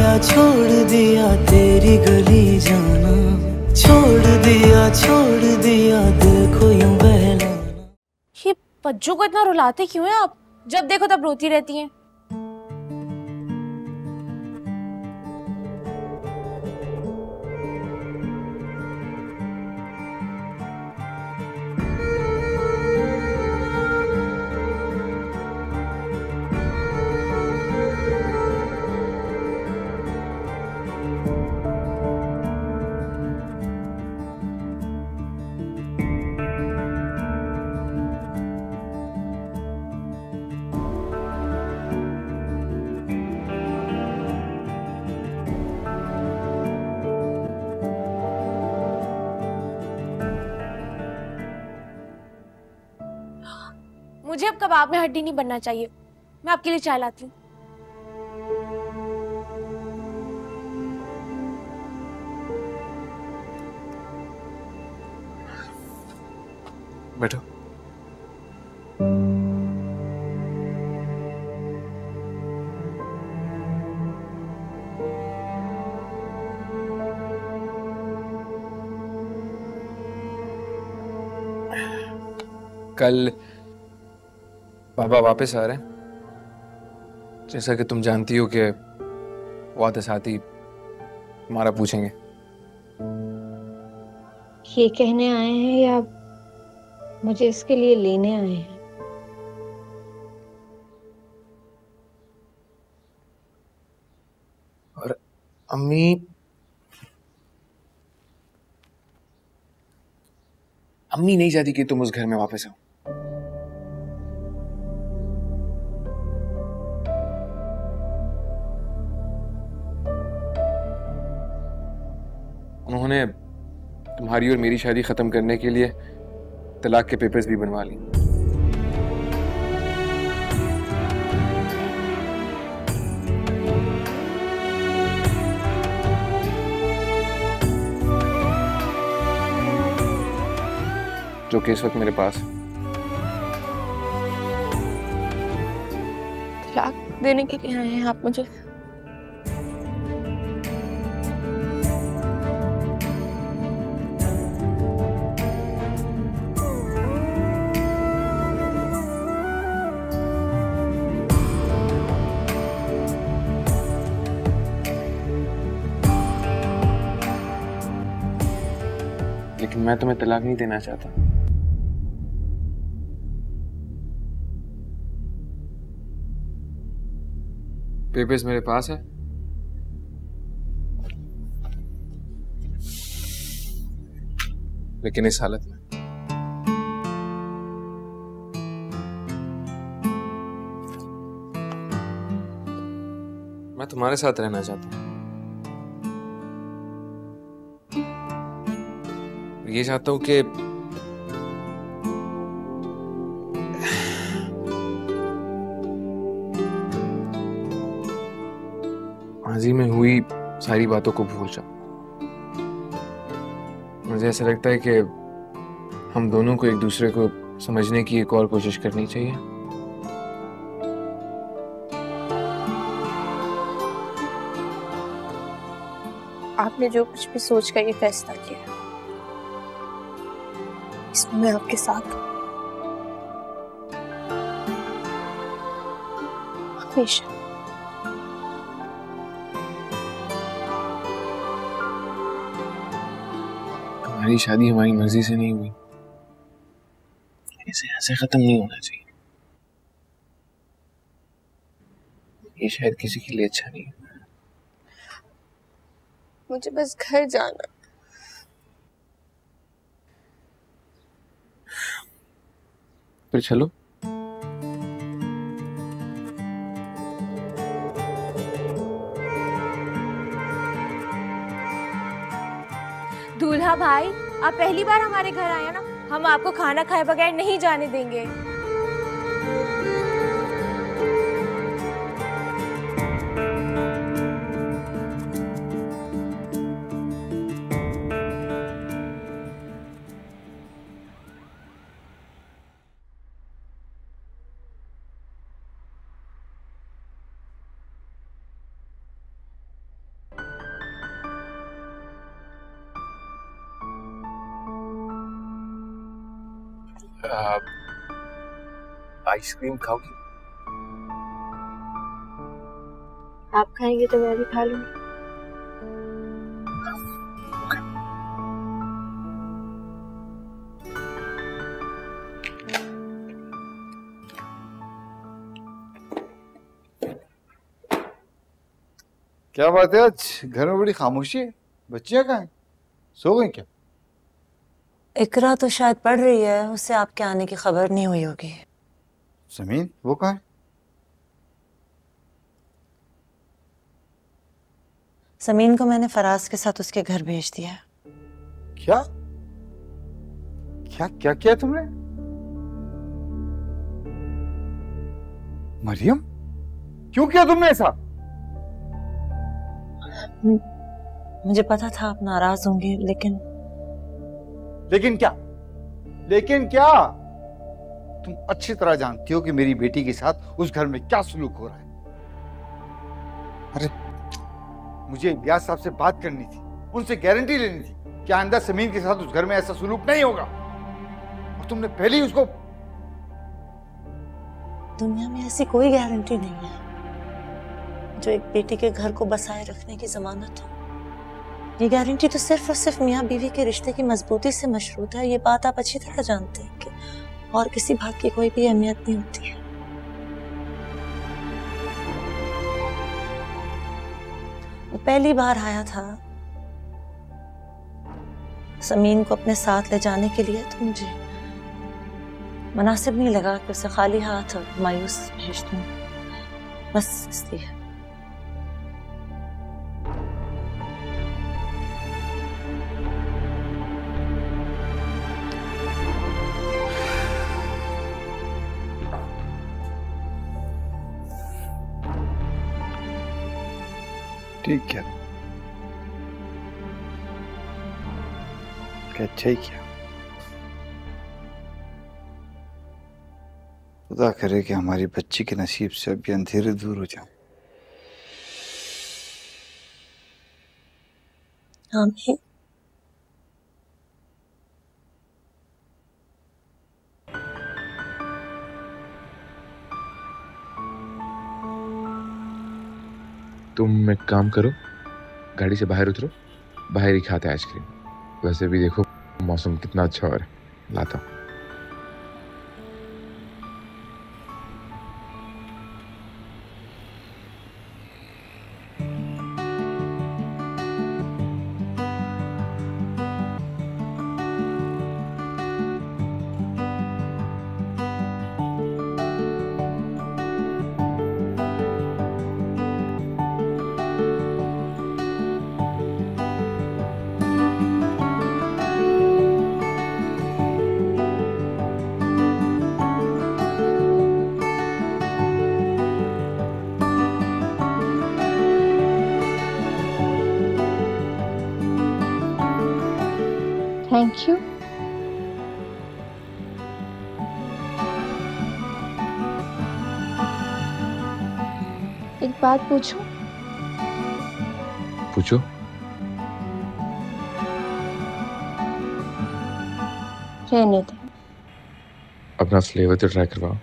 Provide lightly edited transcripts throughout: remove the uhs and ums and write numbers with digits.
दिया तेरी गली जाना, छोड़ दिया दिल को यूं बहलाना। ये बच्चों को इतना रुलाते क्यों हैं आप? जब देखो तब रोती रहती हैं। मुझे अब कबाब में हड्डी नहीं बनना चाहिए। मैं आपके लिए चाय लाती हूँ। बैठो। कल पापा वापस आ रहे हैं। जैसा कि तुम जानती हो कि वादा साथी हमारा पूछेंगे। ये कहने आए हैं या मुझे इसके लिए लेने आए हैं? और अम्मी अम्मी नहीं चाहती कि तुम उस घर में वापस आओ। उन्होंने तुम्हारी और मेरी शादी खत्म करने के लिए तलाक के पेपर्स भी बनवा ली। जो कि इस वक्त मेरे पास। तलाक देने के लिए आए हैं आप मुझे? लेकिन मैं तुम्हें तलाक नहीं देना चाहता। पेपर्स मेरे पास है। लेकिन इस हालत में मैं तुम्हारे साथ रहना चाहता हूं। ये चाहता हूं कि माजी में हुई सारी बातों को भूल जाओ। मुझे ऐसा लगता है कि हम दोनों को एक दूसरे को समझने की एक और कोशिश करनी चाहिए। आपने जो कुछ भी सोच कर ये फैसला किया, इसमें मैं आपके साथ हूँ हमेशा। हमारी शादी हमारी मर्जी से नहीं हुई। इसे ऐसे खत्म नहीं होना चाहिए। ये शायद किसी के लिए अच्छा नहीं है। मुझे बस घर जाना। फिर चलो। दूल्हा भाई, आप पहली बार हमारे घर आए ना, हम आपको खाना खाए बगैर नहीं जाने देंगे। आइसक्रीम खाओगी? आप खाएंगे तो मैं भी खा लूंगी। क्या बात है, आज घर में बड़ी खामोशी है। बच्चियां कहाँ हैं? सो गई क्या? इकरा तो शायद पढ़ रही है, उससे आपके आने की खबर नहीं हुई होगी। जमीन वो कहाँ है? समीन को मैंने फराज के साथ उसके घर भेज दिया। क्या क्या क्या किया तुमने? मरियम, क्यों किया तुमने ऐसा? मुझे पता था आप नाराज होंगे, लेकिन क्या? लेकिन क्या? तुम अच्छी तरह जानती हो कि मेरी बेटी के साथ उस घर में क्या सलूक हो रहा है। अरे मुझे इलियास साहब से बात करनी थी, उनसे गारंटी लेनी थी कि आइंदा समीन के साथ उस घर में ऐसा सलूक नहीं होगा, और तुमने पहले ही उसको। दुनिया में ऐसी कोई गारंटी नहीं है जो एक बेटी के घर को बसाए रखने की जमानत हो। ये गारंटी तो सिर्फ और सिर्फ मियाँ बीवी के रिश्ते की मजबूती से मशरूत है। ये बात आप अच्छी तरह जानते हैं कि और किसी बात की कोई भी अहमियत नहीं होती है। वो पहली बार आया था समीन को अपने साथ ले जाने के लिए, तो मुझे मुनासिब नहीं लगा कि उसे खाली हाथ और मायूस भेज दूं, बस इसलिए। ठीक है, अच्छा ही किया। खुदा करे कि हमारी बच्ची के नसीब से अब ये अंधेरे दूर हो जाए। आमीन। तुम एक काम करो, गाड़ी से बाहर उतरो, बाहर ही खाते आइसक्रीम। वैसे भी देखो मौसम कितना अच्छा हो रहा है, लाता हूँ। Thank you. एक बात पूछूं? पूछो। रहने दे। अपना फ्लेवर तो ट्राई करवाओ।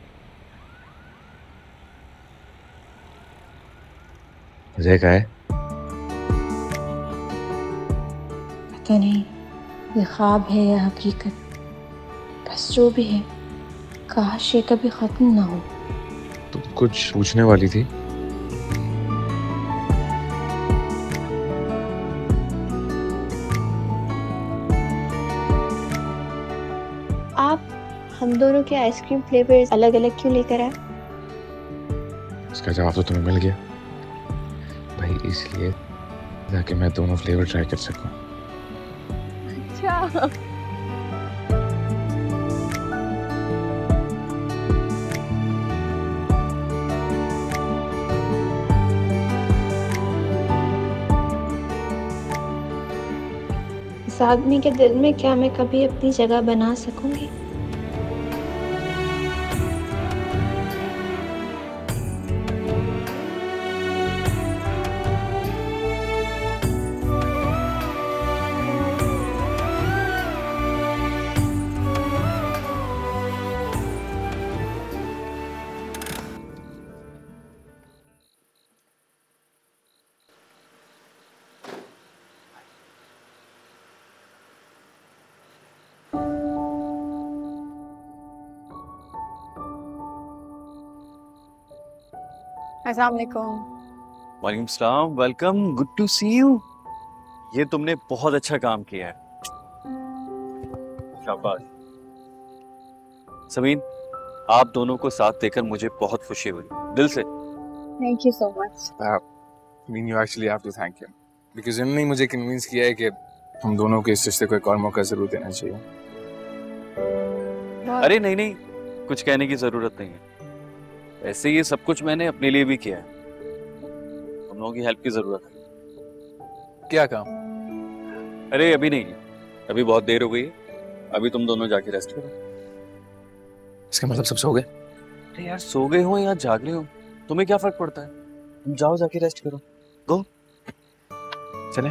मजे का है? पता नहीं ये ख्वाब है या हकीकत, बस जो भी है काश ये कभी खत्म ना हो। तुम कुछ पूछने वाली थी? आप हम दोनों के आइसक्रीम फ्लेवर्स अलग अलग क्यों लेकर आए? इसका जवाब तो तुम्हें मिल गया भाई, इसलिए ताकि मैं दोनों फ्लेवर ट्राई कर सकूं। अच्छा। इस आदमी के दिल में क्या मैं कभी अपनी जगह बना सकूंगी? अस्सलाम वालेकुम। वालेकुम सलाम, welcome, good to see you. ये तुमने बहुत अच्छा काम किया है, शाबाश। समीन, आप दोनों को साथ देकर मुझे बहुत खुशी हुई, दिल से। Thank you so much. I mean, you actually have to thank him. Because उन्होंने मुझे कन्विंस किया है कि हम दोनों के इस रिश्ते को एक और मौका जरूर देना चाहिए। अरे नहीं नहीं, कुछ कहने की जरूरत नहीं है। ऐसे ये सब कुछ मैंने अपने लिए भी किया है, तुम लोगों की हेल्प की जरूरत है। क्या काम? अरे अभी नहीं, अभी बहुत देर हो गई है, अभी तुम दोनों जाके रेस्ट करो। इसका मतलब सब सो गए? अरे यार, सो गए हो या जाग रहे हो, तुम्हें क्या फर्क पड़ता है? तुम जाओ जाके रेस्ट करो, गो। चले?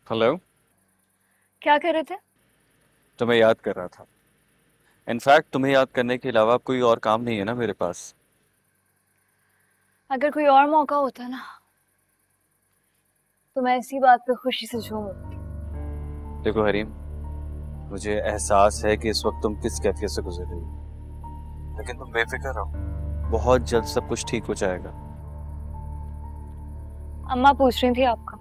हेलो, क्या कर रहे थे? तुम्हें याद कर रहा था। इनफैक्ट तुम्हें याद करने के अलावा कोई और काम नहीं है ना मेरे पास। अगर कोई और मौका होता ना तो मैं इसी बात पे खुशी से झूम उठती। देखो हरीम, मुझे एहसास है कि इस वक्त तुम किस कैफियत से गुजर रही हो, लेकिन तुम बेफिक्र रहो, बहुत जल्द सब कुछ ठीक हो जाएगा। अम्मा पूछ रही थी आपका।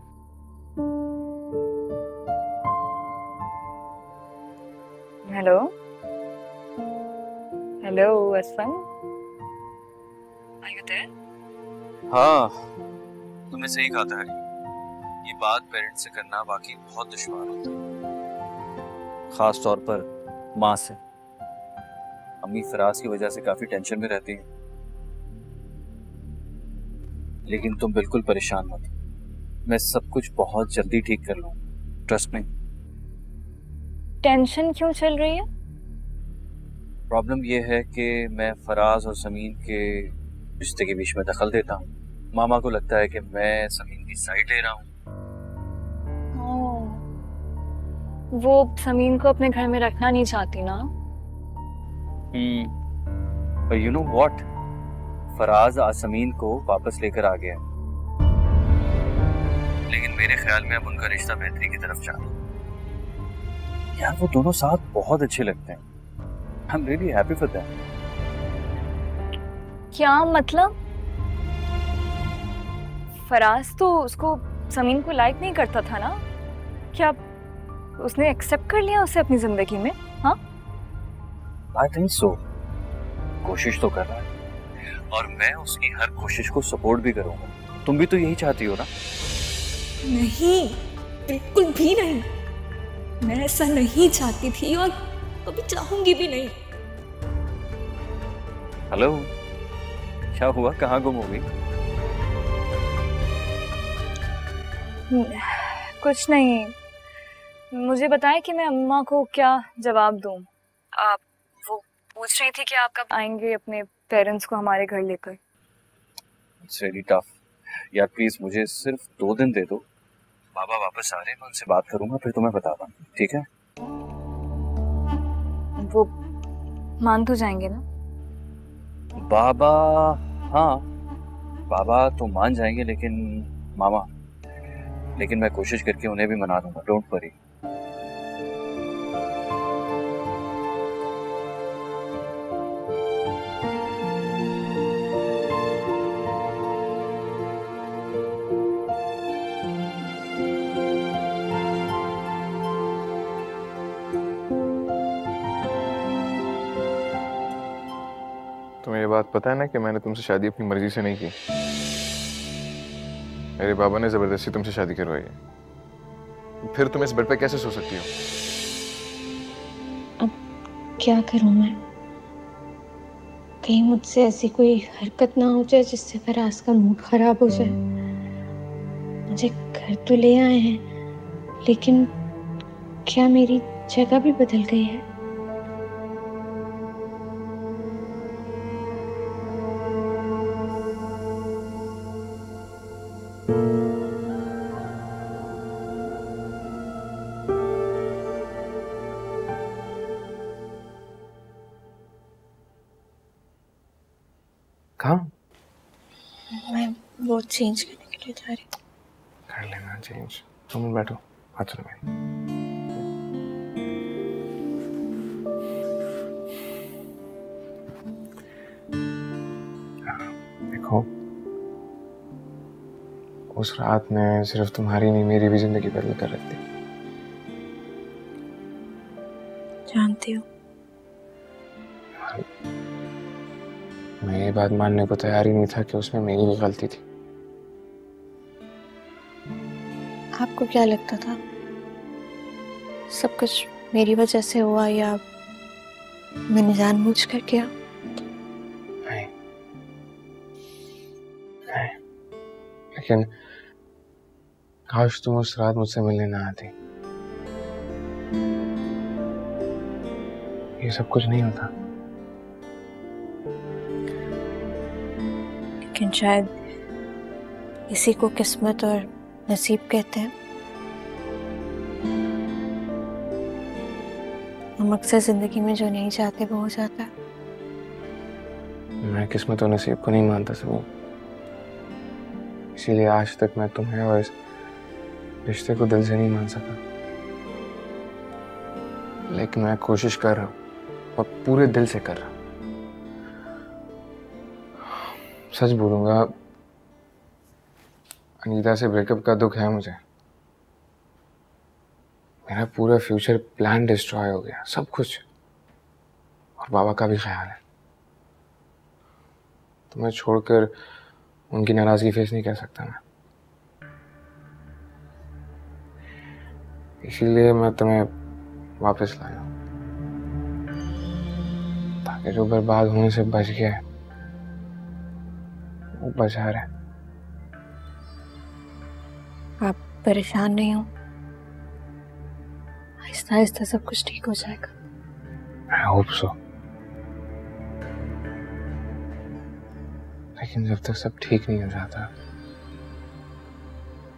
Hello hello Aslam, are you there? हाँ, तुमने सही कहा था हरीम, ये बात पेरेंट्स से करना वाकई बहुत दुश्वार होता है, खास तौर पर माँ से। अम्मी फराज की वजह से काफी टेंशन में रहती हैं, लेकिन तुम बिल्कुल परेशान मत, मैं सब कुछ बहुत जल्दी ठीक कर लूंगा, ट्रस्ट मी। टेंशन क्यों चल रही है? प्रॉब्लम ये है कि मैं फराज और समीन के रिश्ते के बीच में दखल देता हूँ। मामा को लगता है कि मैं समीन की साइड ले रहा हूँ। वो समीन को अपने घर में रखना नहीं चाहती ना? पर यू नो व्हाट, फराज आज समीन को वापस लेकर आ गया, लेकिन मेरे ख्याल में अब उनका रिश्ता बेहतरी की तरफ जा रहा है। यार वो दोनों साथ बहुत अच्छे लगते हैं, I am really happy for them. क्या मतलब? फराज तो उसको समीन को लाइक नहीं करता था ना? क्या उसने एक्सेप्ट कर लिया उसे अपनी जिंदगी में? हाँ, आई थिंक सो। कोशिश तो कर रहा है और मैं उसकी हर कोशिश को सपोर्ट भी करूंगा। तुम भी तो यही चाहती हो ना? नहीं, बिल्कुल भी नहीं। मैं ऐसा नहीं चाहती थी और कभी चाहूंगी भी नहीं। हेलो, क्या हुआ, कहाँ गुम हो गई? कुछ नहीं, मुझे बताएं कि मैं अम्मा को क्या जवाब दूं। आप वो पूछ रही थी कि आप कब आएंगे अपने पेरेंट्स को हमारे घर लेकर। इट्स रियली टफ यार, प्लीज मुझे सिर्फ 2 दिन दे दो, बाबा वापस आ रहे हैं, मैं उनसे बात करूंगा, फिर तुम्हें बताता हूँ, ठीक है? वो मान तो जाएंगे ना? बाबा, हाँ बाबा तो मान जाएंगे, लेकिन मामा, लेकिन मैं कोशिश करके उन्हें भी मना दूंगा, डोंट वरी। तुम्हें ये बात पता है ना कि मैंने तुमसे शादी अपनी मर्जी से नहीं की। मेरे बाबा ने जबरदस्ती तुमसे शादी करवाई है। फिर तुम इस बेड पे कैसे सो सकती हो? अब क्या करूं मैं? कहीं मुझसे ऐसी कोई हरकत ना हो जाए जिससे फराज का मूड खराब हो जाए। मुझे घर तो ले आए हैं, लेकिन क्या मेरी जगह भी बदल गई है? हाँ मैं वो चेंज करने के लिए जा रही हूँ। कर लेना चेंज। तुम बैठो, हाथ चलो मेरी। देखो, उस रात में सिर्फ तुम्हारी नहीं मेरी भी जिंदगी बदल कर रख दी। जानती हूँ। मैं ये बात मानने को तैयार ही नहीं था कि उसमें मेरी गलती थी। आपको क्या लगता था सब कुछ मेरी वजह से हुआ या मैंने जानबूझ कर किया? नहीं, नहीं, लेकिन काश तुम उस रात मुझसे मिलने ना आती, ये सब कुछ नहीं होता। लेकिन शायद इसी को किस्मत और नसीब कहते हैं। हम अक्सर जिंदगी में जो नहीं चाहते वो हो जाता है। मैं किस्मत और नसीब को नहीं मानता सबूत, इसीलिए आज तक मैं तुम्हें और इस रिश्ते को दिल से नहीं मान सका। लेकिन मैं कोशिश कर रहा हूँ और पूरे दिल से कर रहा हूँ। सच बोलूंगा, अनीता से ब्रेकअप का दुख है मुझे। मेरा पूरा फ्यूचर प्लान डिस्ट्रॉय हो गया, सब कुछ, और बाबा का भी ख्याल है। तुम्हें छोड़कर उनकी नाराजगी फेस नहीं कर सकता मैं, इसीलिए मैं तुम्हें वापस लाया ताकि जो बर्बाद होने से बच गया है वो बचा रहे। आप परेशान नहीं हो, आहिस्ता आहिस्ता सब कुछ ठीक हो जाएगा। I hope so। लेकिन जब तक सब ठीक नहीं हो जाता,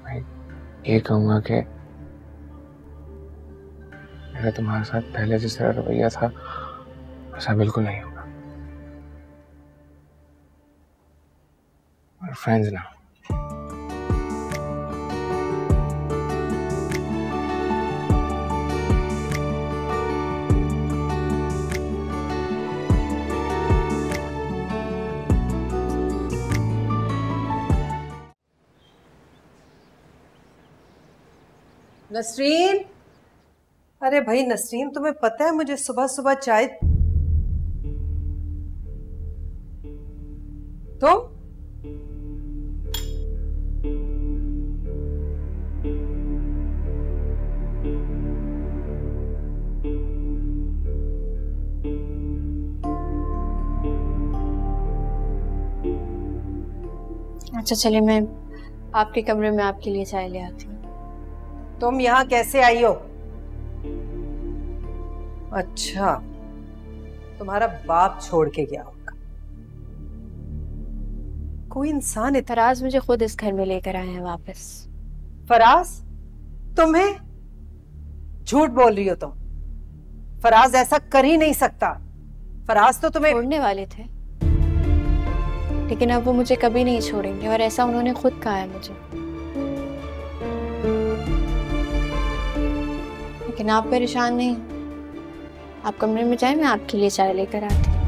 मैं ये कहूँगा कि मेरा तुम्हारे साथ पहले जिस तरह रवैया था वैसा बिल्कुल नहीं होगा। We're friends now। नसरीन, अरे भाई नसरीन, तुम्हें पता है मुझे सुबह सुबह चाय तुम अच्छा चलिए, मैं आपके कमरे में आपके लिए चाय ले आती हूँ। तुम यहाँ कैसे आई हो? अच्छा, तुम्हारा बाप छोड़ के गया होगा। कोई इंसान फराज मुझे खुद इस घर में लेकर आए हैं वापस। फराज? तुम्हें? झूठ बोल रही हो तुम। फराज ऐसा कर ही नहीं सकता। फराज तो तुम्हें छोड़ने वाले थे, लेकिन अब वो मुझे कभी नहीं छोड़ेंगे, और ऐसा उन्होंने खुद कहा है मुझे। लेकिन आप परेशान नहीं, आप कमरे में जाएं, मैं आपके लिए चाय लेकर आती हूँ।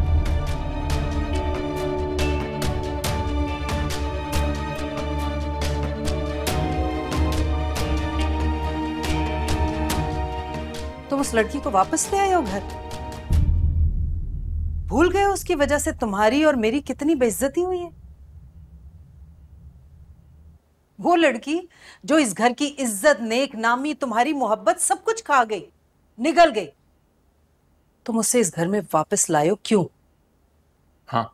तुम उस लड़की को वापस ले आए हो घर? भूल गए उसकी वजह से तुम्हारी और मेरी कितनी बेइज्जती हुई है? वो लड़की जो इस घर की इज्जत, नेक नामी, तुम्हारी मोहब्बत सब कुछ खा गई, निगल गई। तुम उसे इस घर में वापस लाए हो, क्यों? हाँ,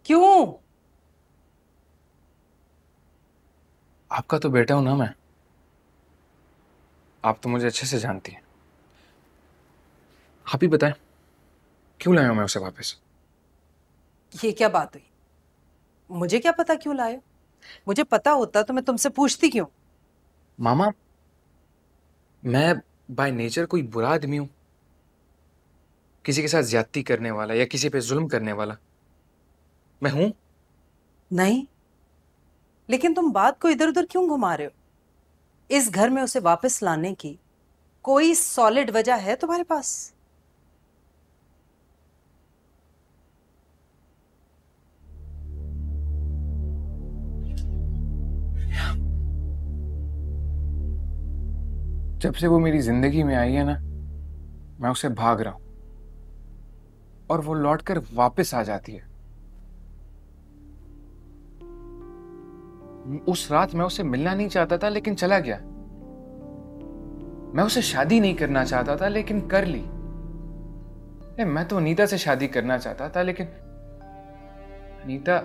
क्यों? आपका तो बेटा हूं ना मैं। आप तो मुझे अच्छे से जानती हैं। आप ही बताएं, क्यों लाया मैं उसे वापस? ये क्या बात हुई? मुझे क्या पता क्यों लाए? मुझे पता होता तो मैं तुमसे पूछती क्यों? मामा, मैं बाय नेचर कोई बुरा आदमी हूं, किसी के साथ ज्यादती करने वाला या किसी पे जुल्म करने वाला? मैं हूं। नहीं, लेकिन तुम बात को इधर उधर क्यों घुमा रहे हो? इस घर में उसे वापस लाने की कोई सॉलिड वजह है तुम्हारे पास? जब से वो मेरी जिंदगी में आई है ना, मैं उसे भाग रहा हूं और वो लौटकर वापस आ जाती है। उस रात मैं उसे मिलना नहीं चाहता था लेकिन चला गया। मैं उसे शादी नहीं करना चाहता था लेकिन कर ली। मैं तो अनीता से शादी करना चाहता था लेकिन अनीता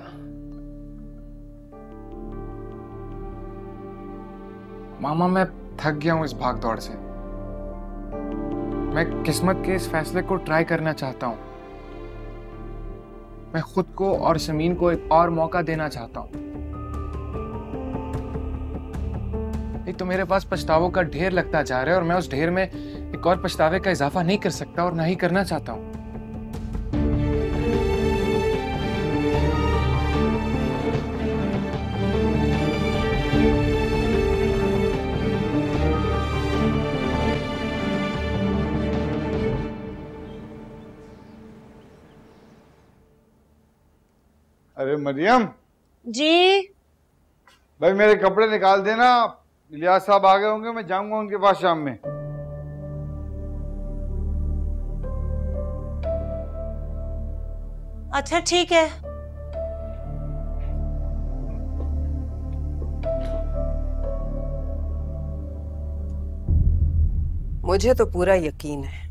मामा, मैं थक गया हूं इस भाग दौड़ से। मैं किस्मत के इस फैसले को ट्राई करना चाहता हूं। मैं खुद को और समीन को एक और मौका देना चाहता हूं। एक तो मेरे पास पछतावों का ढेर लगता जा रहा है और मैं उस ढेर में एक और पछतावे का इजाफा नहीं कर सकता और ना ही करना चाहता हूं। अरे मरियम जी। भाई मेरे कपड़े निकाल देना, इलियास साहब आ गए होंगे, मैं जाऊंगा उनके पास शाम में। अच्छा ठीक है। मुझे तो पूरा यकीन है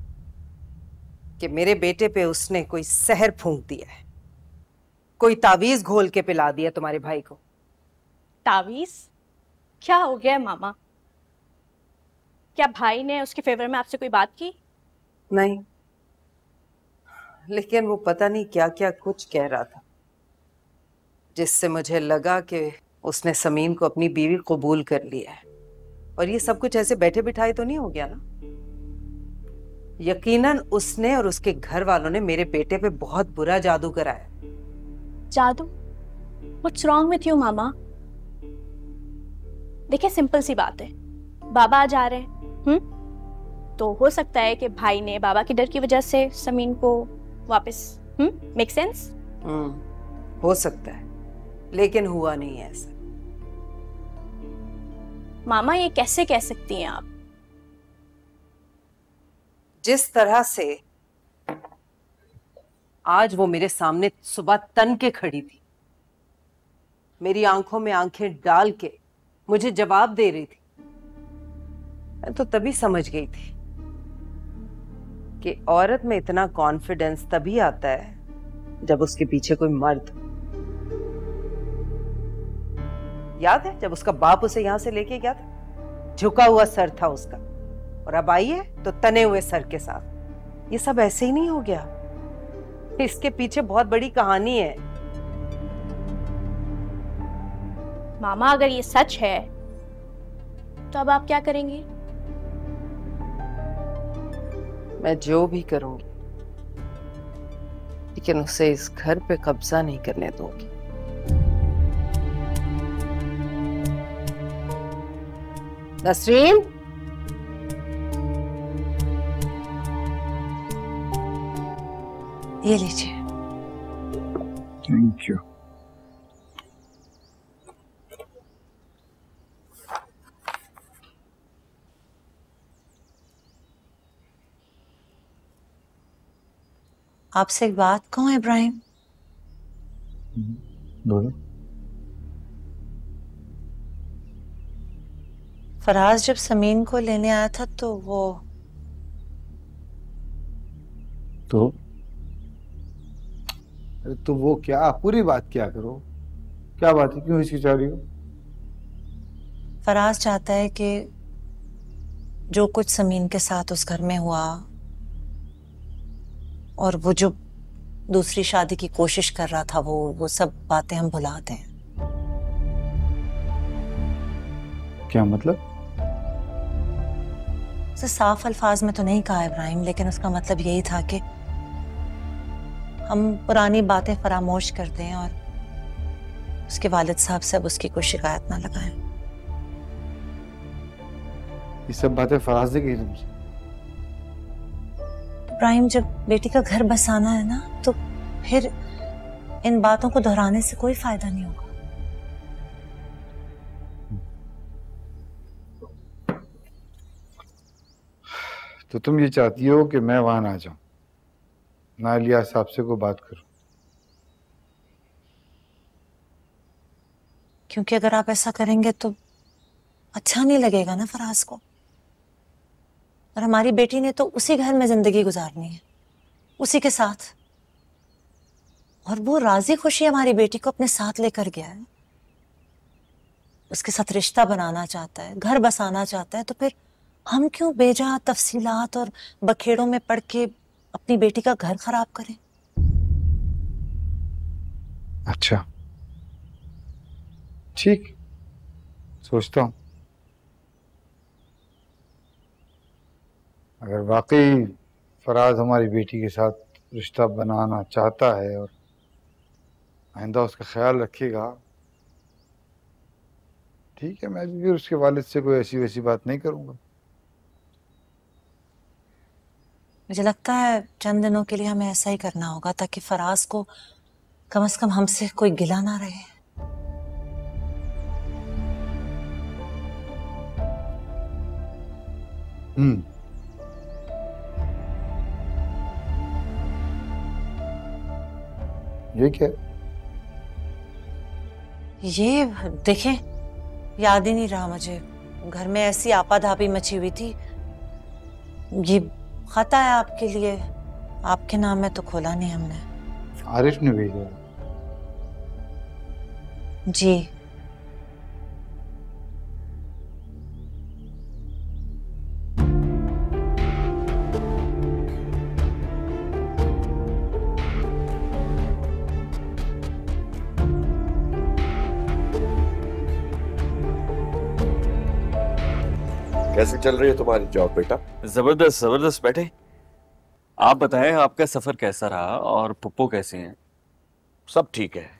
कि मेरे बेटे पे उसने कोई सहर फूंक दिया है, कोई तावीज घोल के पिला दिया तुम्हारे भाई को। तावीज? क्या हो गया है मामा? क्या भाई ने उसके फेवर में आपसे कोई बात की? नहीं, लेकिन वो पता नहीं क्या क्या कुछ कह रहा था, जिससे मुझे लगा कि उसने समीन को अपनी बीवी कबूल कर लिया है। और ये सब कुछ ऐसे बैठे बिठाए तो नहीं हो गया ना? यकीनन उसने और उसके घर वालों ने मेरे बेटे पे बहुत बुरा जादू कराया। जादू? What's wrong with you, मामा? देखिए, सिंपल सी बात है, बाबा आ जा रहे हैं, तो हो सकता है कि भाई ने बाबा के डर की वजह से समीन को वापस, मेक सेंस? हो सकता है, लेकिन हुआ नहीं है ऐसा। मामा, ये कैसे कह सकती हैं आप? जिस तरह से आज वो मेरे सामने सुबह तन के खड़ी थी, मेरी आंखों में आंखें डाल के मुझे जवाब दे रही थी, मैं तो तभी समझ गई थी कि औरत में इतना कॉन्फिडेंस तभी आता है जब उसके पीछे कोई मर्द। याद है जब उसका बाप उसे यहां से लेके गया था? झुका हुआ सर था उसका, और अब आई है तो तने हुए सर के साथ। ये सब ऐसे ही नहीं हो गया, इसके पीछे बहुत बड़ी कहानी है। मामा, अगर ये सच है तो अब आप क्या करेंगे? मैं जो भी करूंगी, लेकिन उसे इस घर पे कब्जा नहीं करने दूंगी। नसरीन, ये लीजिए। Thank you. आपसे एक बात कहूं इब्राहिम? बोलो। फराज जब समीन को लेने आया था तो तो वो क्या, पूरी बात क्या करो, क्या बात है, क्यों हिचकिचा रही हो? फराज चाहता है कि जो कुछ समीन के साथ उस घर में हुआ और वो जो दूसरी शादी की कोशिश कर रहा था, वो सब बातें हम भुला दें। क्या मतलब? उसे साफ अल्फाज में तो नहीं कहा इब्राहिम, लेकिन उसका मतलब यही था कि हम पुरानी बातें फरामोश कर दें और उसके वालिद साहब से अब उसकी कोई शिकायत ना लगाएं। ये सब बातें फराज ने कही तुमसे? इब्राहिम, जब बेटी का घर बसाना है ना, तो फिर इन बातों को दोहराने से कोई फायदा नहीं होगा। तो तुम ये चाहती हो कि मैं वहां ना जाऊं, ना इलियास साहब से कोई बात करूं? क्योंकि अगर आप ऐसा करेंगे तो अच्छा नहीं लगेगा ना फराज को। और हमारी बेटी ने तो उसी घर में जिंदगी गुजारनी है, उसी के साथ। और वो राजी खुशी हमारी बेटी को अपने साथ लेकर गया है, उसके साथ रिश्ता बनाना चाहता है, घर बसाना चाहता है। तो फिर हम क्यों बेजा तफसीलात और बखेड़ों में पड़ के अपनी बेटी का घर खराब करें? अच्छा ठीक, सोचता हूं। अगर वाकई फराज हमारी बेटी के साथ रिश्ता बनाना चाहता है और आइंदा उसका ख्याल रखेगा, ठीक है, मैं भी फिर उसके वालिद से कोई ऐसी वैसी बात नहीं करूंगा। मुझे लगता है चंद दिनों के लिए हमें ऐसा ही करना होगा, ताकि फराज को कम से कम हमसे कोई गिला ना रहे। ये क्या? ये देखें, याद ही नहीं रहा मुझे। घर में ऐसी आपाधापी मची हुई थी। ये खत आया आपके लिए, आपके नाम में तो खोला नहीं हमने। आरिफ ने भेजा जी। कैसे चल रही है तुम्हारी जॉब बेटा? जबरदस्त जबरदस्त। बैठे, आप बताएं आपका सफर कैसा रहा और पुप्पो कैसे हैं? सब ठीक है।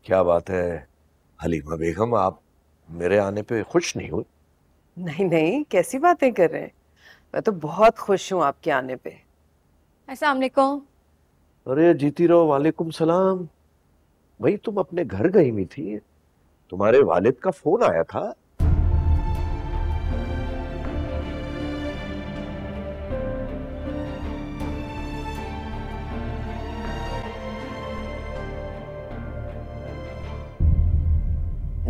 क्या बात है हलीमा बेगम, आप मेरे आने पे खुश नहीं हुई? नहीं नहीं, कैसी बातें कर रहे हैं, मैं तो बहुत खुश हूँ आपके आने पे। अस्सलाम वालेकुम। अरे जीती रहो। वालेकुम सलाम। भाई तुम अपने घर गई हुई थी, तुम्हारे वालिद का फोन आया था।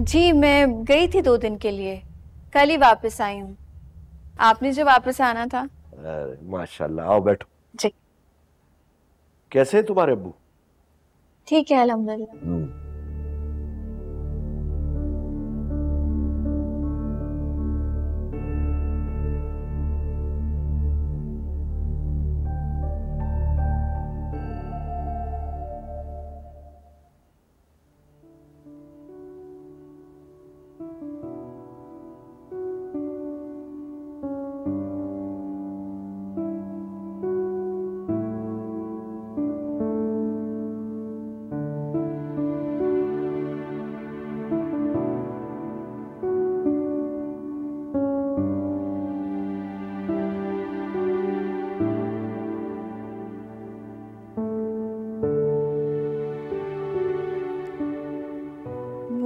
जी मैं गई थी 2 दिन के लिए, कल ही वापस आई हूँ। आपने जो वापस आना था। माशाल्लाह, आओ बैठो। जी। कैसे हैं तुम्हारे अब्बू? ठीक है अल्हम्दुलिल्लाह।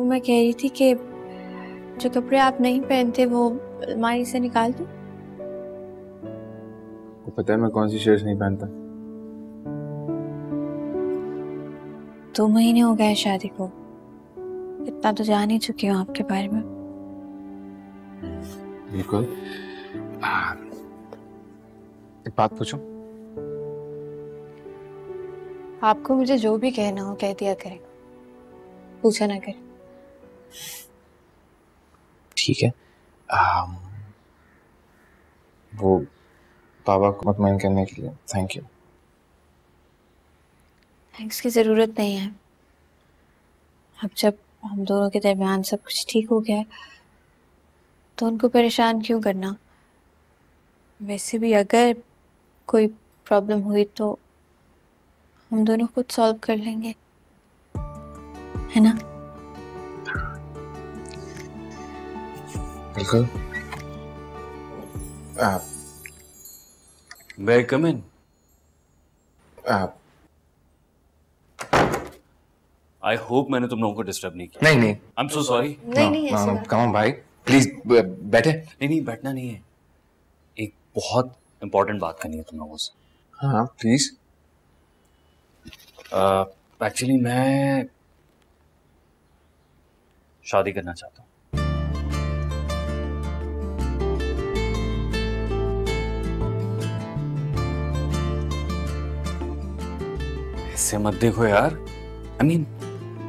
मैं कह रही थी कि जो कपड़े आप नहीं पहनते वो अलमारी से निकाल दूं। को पता है मैं कौन सी शर्ट नहीं पहनता? 2 महीने हो गए शादी को, इतना तो जान ही चुकी हूँ आपके बारे में। बिल्कुल। एक बात पूछूं? आपको मुझे जो भी कहना हो कह दिया करें, पूछा ना करें। ठीक है। वो बाबा को मुतमईन करने के लिए थैंक यू। थैंक्स की ज़रूरत नहीं है। अब जब हम दोनों के दरमियान सब कुछ ठीक हो गया है तो उनको परेशान क्यों करना। वैसे भी अगर कोई प्रॉब्लम हुई तो हम दोनों खुद सॉल्व कर लेंगे, है ना? बिल्कुल। May I come in? I hope मैंने तुम लोगों को डिस्टर्ब नहीं किया। नहीं नहीं। I'm so sorry। नहीं come on भाई, प्लीज बैठे। नहीं बैठना नहीं है, एक बहुत इंपॉर्टेंट बात करनी है तुम लोगों से। हाँ प्लीज। एक्चुअली मैं शादी करना चाहता हूँ। ऐसे मत देखो यार, I mean,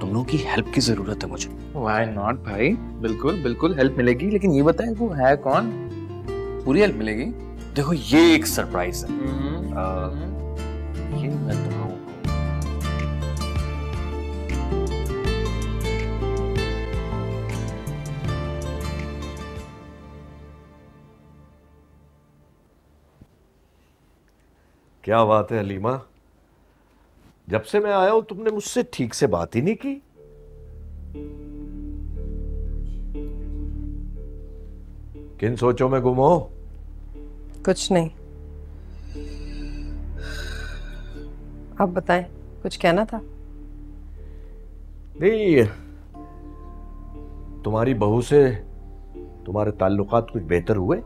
तुम लोगों की हेल्प की जरूरत है मुझे। Why not भाई, बिल्कुल बिल्कुल हेल्प मिलेगी, लेकिन ये बताए वो है कौन? पूरी हेल्प मिलेगी। देखो ये एक सरप्राइज है। ये मैं तुम लोगों को क्या बात है हलीमा, जब से मैं आया हूं तुमने मुझसे ठीक से बात ही नहीं की। किन सोचों में गुम हो? कुछ नहीं। आप बताएं, कुछ कहना था? नहीं, तुम्हारी बहू से तुम्हारे ताल्लुकात कुछ बेहतर हुए?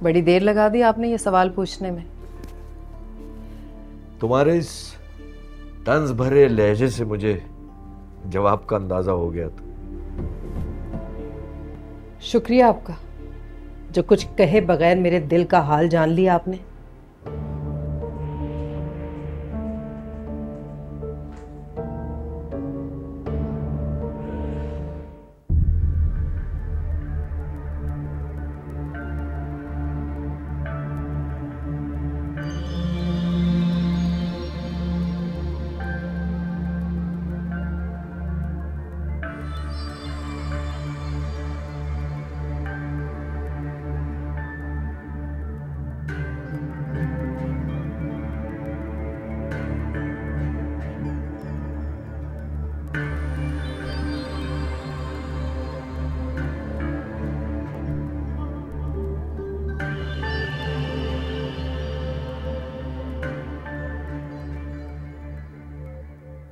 बड़ी देर लगा दी आपने ये सवाल पूछने में। तुम्हारे इस तंज भरे लहजे से मुझे जवाब का अंदाजा हो गया था। शुक्रिया आपका, जो कुछ कहे बगैर मेरे दिल का हाल जान लिया आपने।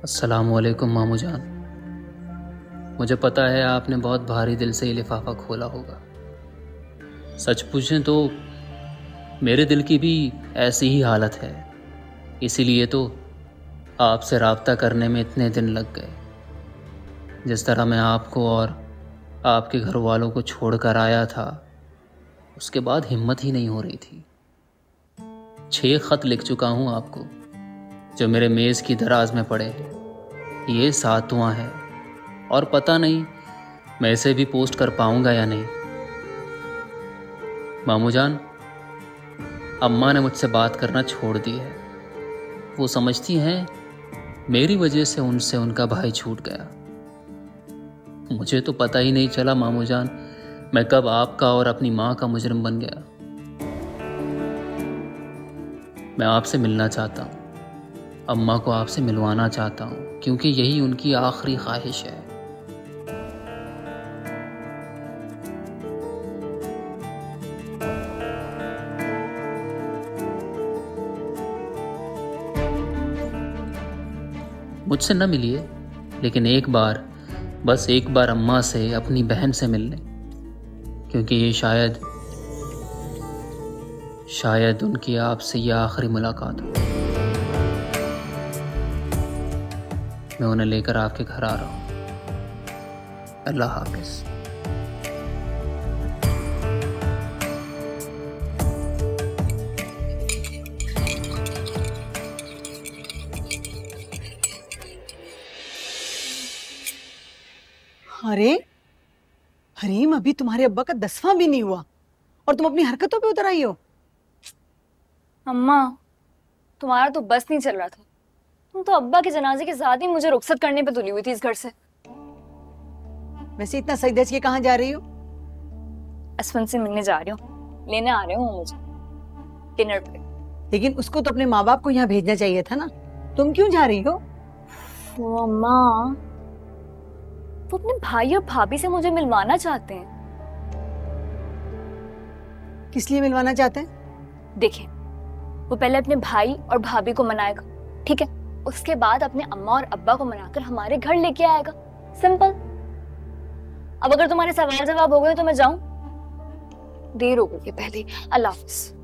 अस्सलामुअलैकुम मामू जान। मुझे पता है आपने बहुत भारी दिल से ये लिफाफा खोला होगा। सच पूछें तो मेरे दिल की भी ऐसी ही हालत है, इसीलिए तो आपसे राब्ता करने में इतने दिन लग गए। जिस तरह मैं आपको और आपके घर वालों को छोड़कर आया था, उसके बाद हिम्मत ही नहीं हो रही थी। 6 खत लिख चुका हूँ आपको, जो मेरे मेज़ की दराज में पड़े हैं। ये 7वां है और पता नहीं मैं इसे भी पोस्ट कर पाऊंगा या नहीं। मामू जान, अम्मा ने मुझसे बात करना छोड़ दी है। वो समझती हैं मेरी वजह से उनसे उनका भाई छूट गया। मुझे तो पता ही नहीं चला मामू जान, मैं कब आपका और अपनी माँ का मुजरिम बन गया। मैं आपसे मिलना चाहता हूँ, अम्मा को आपसे मिलवाना चाहता हूँ, क्योंकि यही उनकी आखिरी ख्वाहिश है। मुझसे न मिलिए, लेकिन एक बार, बस एक बार अम्मा से, अपनी बहन से मिल लें, क्योंकि ये शायद उनकी आपसे ये आखिरी मुलाकात हो। मैं उन्हें लेकर आपके घर आ रहा हूँ। अल्लाह हाफिज़। अरे हरीम, अभी तुम्हारे अब्बा का 10वां भी नहीं हुआ और तुम अपनी हरकतों पे उतर आई हो। अम्मा, तुम्हारा तो बस नहीं चल रहा था। तुम तो अब्बा के जनाजे के साथ ही मुझे रुखसत करने पे तुली हुई थी इस घर से। वैसे इतना सजदज के कहाँ जा रही हो? असफन से मिलने जा रही हूँ, लेने आ रहे हूँ मुझे डिनर पे। लेकिन उसको तो अपने माँ बाप को यहाँ भेजना चाहिए था ना, तुम क्यों जा रही हो? वो अम्मा, वो अपने भाई और भाभी से मुझे मिलवाना चाहते हैं। किस लिए मिलवाना चाहते हैं? देखिए, वो पहले अपने भाई और भाभी को मनाएगा, ठीक है, उसके बाद अपने अम्मा और अब्बा को मनाकर हमारे घर लेके आएगा। सिंपल। अब अगर तुम्हारे सवाल जवाब हो गए तो मैं जाऊं, देर हो गई है पहले। अल्लाह हाफिज।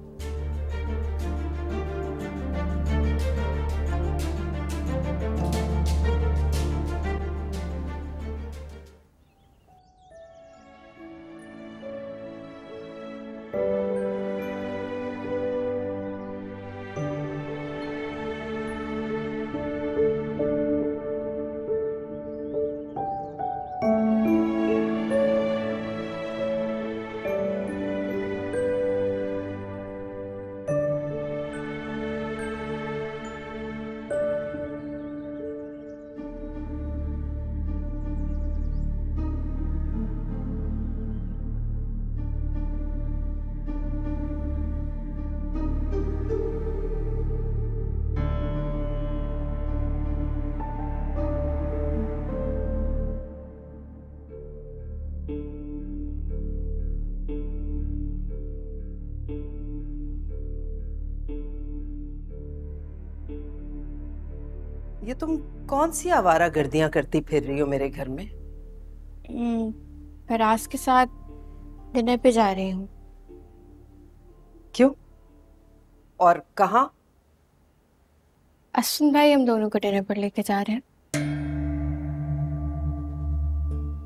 ये तुम कौन सी आवारा गर्दियां करती फिर रही हो मेरे घर में? फराज के साथ डिनर पे जा रही हूँ। क्यों और कहाँ? असफन भाई हम दोनों को डिनर पर लेके जा रहे हैं।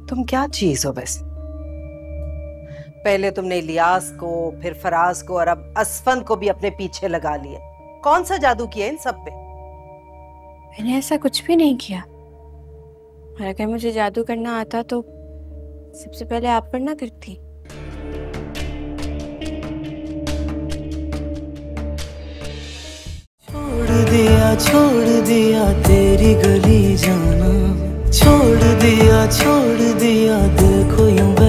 तुम क्या चीज हो वैसे? पहले तुमने इलियास को, फिर फराज को और अब असफन को भी अपने पीछे लगा लिया। कौन सा जादू किया इन सब पे? मैंने ऐसा कुछ भी नहीं किया, और अगर मुझे जादू करना आता तो सबसे पहले आप पर ना करती। छोड़ दिया तेरी गली जाना, छोड़ दिया दिल को यूं